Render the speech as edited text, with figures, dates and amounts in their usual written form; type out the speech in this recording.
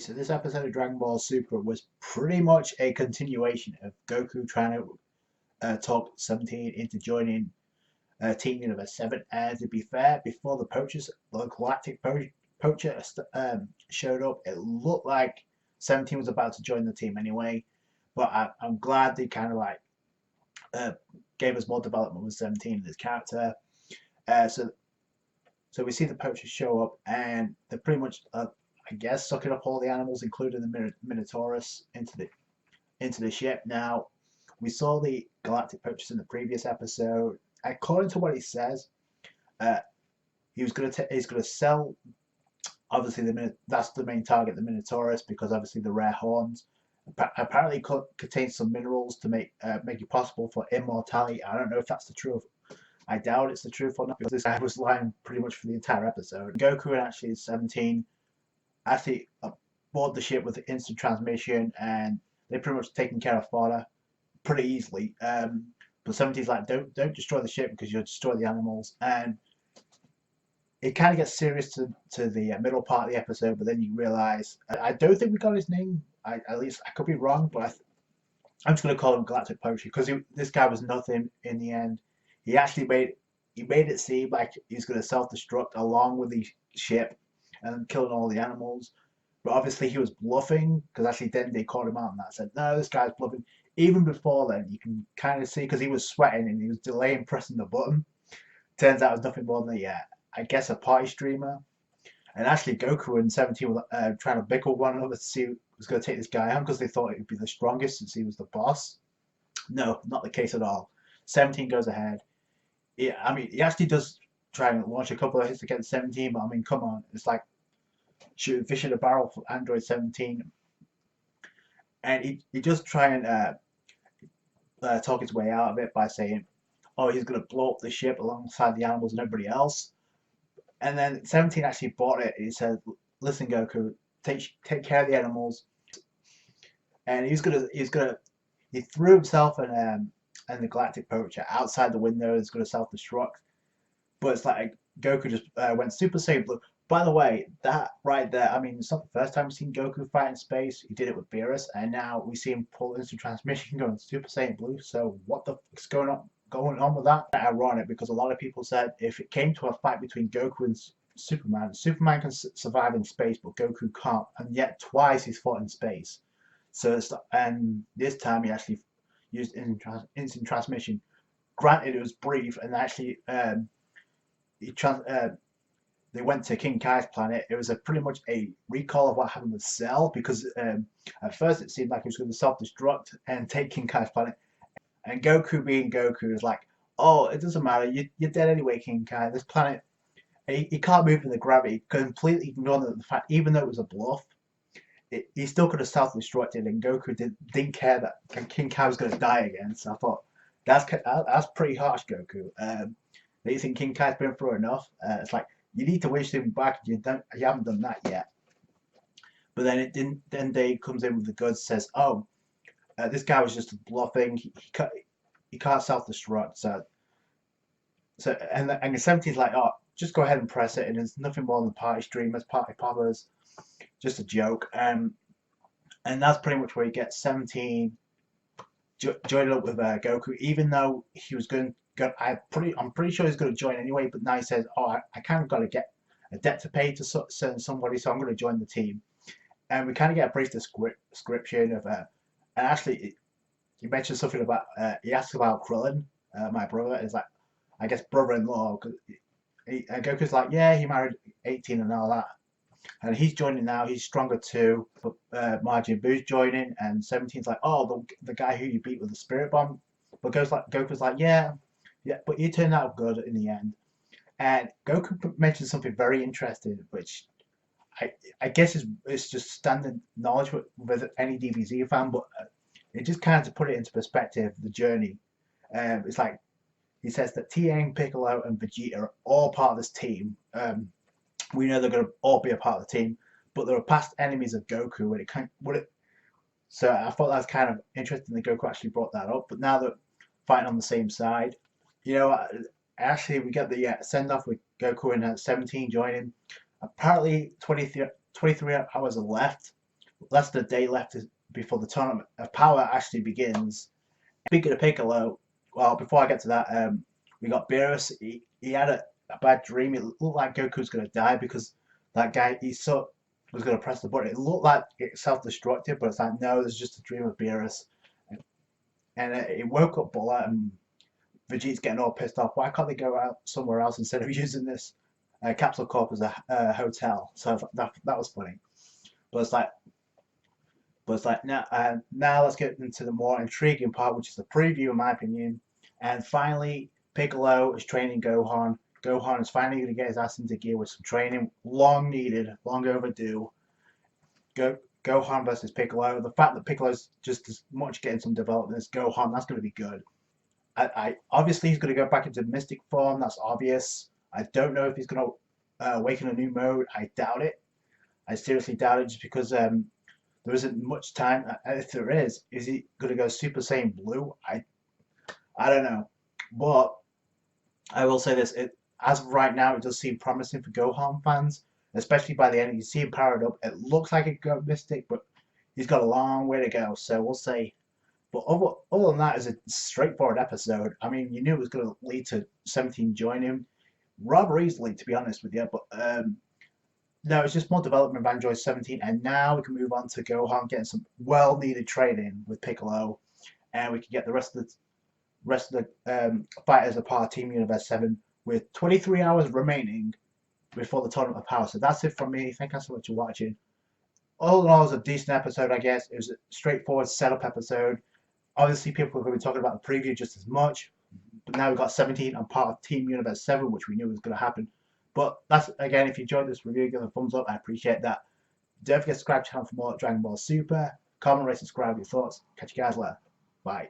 So this episode of Dragon Ball Super was pretty much a continuation of Goku trying to talk 17 into joining Team Universe 7. And to be fair, before the Galactic Poacher showed up, it looked like 17 was about to join the team anyway. But I'm glad they kind of uh, gave us more development with 17 and his character. So we see the poachers show up, and they're pretty much, I guess, sucking up all the animals, including the Minotaurus, into the ship. Now, we saw the Galactic Poachers in the previous episode. According to what he says, uh, he's gonna sell. Obviously, that's the main target, the Minotaurus, because obviously the rare horns. Apparently, contains some minerals to make it possible for immortality. I don't know if that's the truth. I doubt it's the truth or not, because this guy was lying pretty much for the entire episode. Goku and actually 17 actually board the ship with instant transmission, and they're pretty much taking care of fodder pretty easily. But 17's like, don't destroy the ship because you'll destroy the animals. And it kind of gets serious to the middle part of the episode, but then you realize I don't think we got his name. At least I could be wrong, but I'm just going to call him Galactic Poacher because this guy was nothing in the end. He actually made it seem like he's going to self-destruct along with the ship and killing all the animals. But obviously he was bluffing, because actually then they called him out and that said, no, this guy's bluffing. Even before then, you can kind of see, because he was sweating and he was delaying pressing the button. Turns out it was nothing more than I guess a party streamer. And actually Goku and 17 were trying to bicker one another to see who was going to take this guy on, because they thought he would be the strongest since he was the boss. No, not the case at all. 17 goes ahead. Yeah, I mean, he actually does try and launch a couple of hits against 17, but I mean, come on, it's like shooting fish in a barrel for Android 17. And he just try and talk his way out of it by saying, oh, he's going to blow up the ship alongside the animals and everybody else. And then 17 actually bought it. He said, listen, Goku, take care of the animals. And he threw himself and the Galactic Poacher outside the window. Is going to self-destruct. But it's like Goku just went Super Saiyan Blue. By the way, that right there, I mean, it's not the first time we've seen Goku fight in space. He did it with Beerus, and now we see him pull instant transmission going Super Saiyan Blue. So what the fuck's going on with that? Ironic, because a lot of people said if it came to a fight between Goku and Superman can survive in space, but Goku can't, and yet twice he's fought in space. So and this time he actually used instant transmission. Granted, it was brief, and actually they went to King Kai's planet. It was pretty much a recall of what happened with Cell, because at first it seemed like he was going to self-destruct and take King Kai's planet. And Goku, being Goku, is like, oh, it doesn't matter. You're dead anyway, King Kai. This planet, he can't move in the gravity. Completely ignoring the fact, even though it was a bluff, he still could have self-destructed, and Goku didn't care that King Kai was going to die again. So I thought, that's pretty harsh, Goku. Do you think King Kai's been through enough? It's like, you need to wish him back. You haven't done that yet. But then it didn't. Then Day comes in with the goods, says, "Oh, this guy was just bluffing. He can't self-destruct." And 17's like, "Oh, just go ahead and press it." And it's nothing more than party streamers, party poppers, just a joke. And that's pretty much where he gets 17 joined up with Goku, even though he was going. I'm pretty sure he's going to join anyway, but now he says, "Oh, I kind of got to get a debt to pay to send somebody, so I'm going to join the team." And we kind of get a brief description of, and actually, he mentioned something about. He asked about Krillin, my brother. Is like, I guess, brother-in-law. And Goku's like, yeah, he married 18 and all that, and he's joining now. He's stronger too. But Majin Buu's joining, and 17's like, oh, the guy who you beat with the spirit bomb. But Goku's like, yeah, but you turned out good in the end. And Goku mentioned something very interesting, which I guess it's just standard knowledge with any DBZ fan, but it just kind of to put it into perspective, the journey. It's like he says that Tien, Piccolo, and Vegeta are all part of this team. We know they're going to all be a part of the team, but they're past enemies of Goku. So I thought that was kind of interesting that Goku actually brought that up. But now they're fighting on the same side, actually we get the send off with Goku and 17 joining. Apparently 23 hours are left less than a day left before the Tournament of Power actually begins. Speaking of Piccolo, well, before I get to that, we got Beerus. He had a bad dream. It looked like Goku's going to die because that guy, he was going to press the button. It looked like it's self-destructive, but it's like, no, there's just a dream of Beerus. And it woke up Bullet, and Vegeta's getting all pissed off. Why can't they go out somewhere else instead of using this Capsule Corp as a hotel? So that was funny. But it's like, now let's get into the more intriguing part, which is the preview, in my opinion. And finally, Piccolo is training Gohan. Gohan is finally going to get his ass into gear with some training, long needed, long overdue. Gohan versus Piccolo. The fact that Piccolo's just as much getting some development as Gohan, that's going to be good. I obviously he's going to go back into Mystic form. That's obvious. I don't know if he's going to awaken a new mode. I doubt it. I seriously doubt it, just because there isn't much time. If there is he going to go Super Saiyan Blue? I don't know. But I will say this: as of right now, it does seem promising for Gohan fans, especially by the end. You see him powered up. It looks like it got Mystic, but he's got a long way to go. So we'll see. But other than that, it's a straightforward episode. I mean, you knew it was going to lead to 17 joining rather easily, to be honest with you. But no, it's just more development of Android 17, and now we can move on to Gohan getting some well-needed training with Piccolo, and we can get the rest of the fighters a part of Team Universe 7 with 23 hours remaining before the Tournament of Power. So that's it from me. Thank you so much for watching. All in all, it was a decent episode, I guess. It was a straightforward setup episode. Obviously, people are going to be talking about the preview just as much, but now we've got 17 and part of Team Universe 7, which we knew was going to happen. But that's, again, if you enjoyed this review, give it a thumbs up. I appreciate that. Don't forget to subscribe to the channel for more Dragon Ball Super. Comment, rate, subscribe, your thoughts. Catch you guys later. Bye.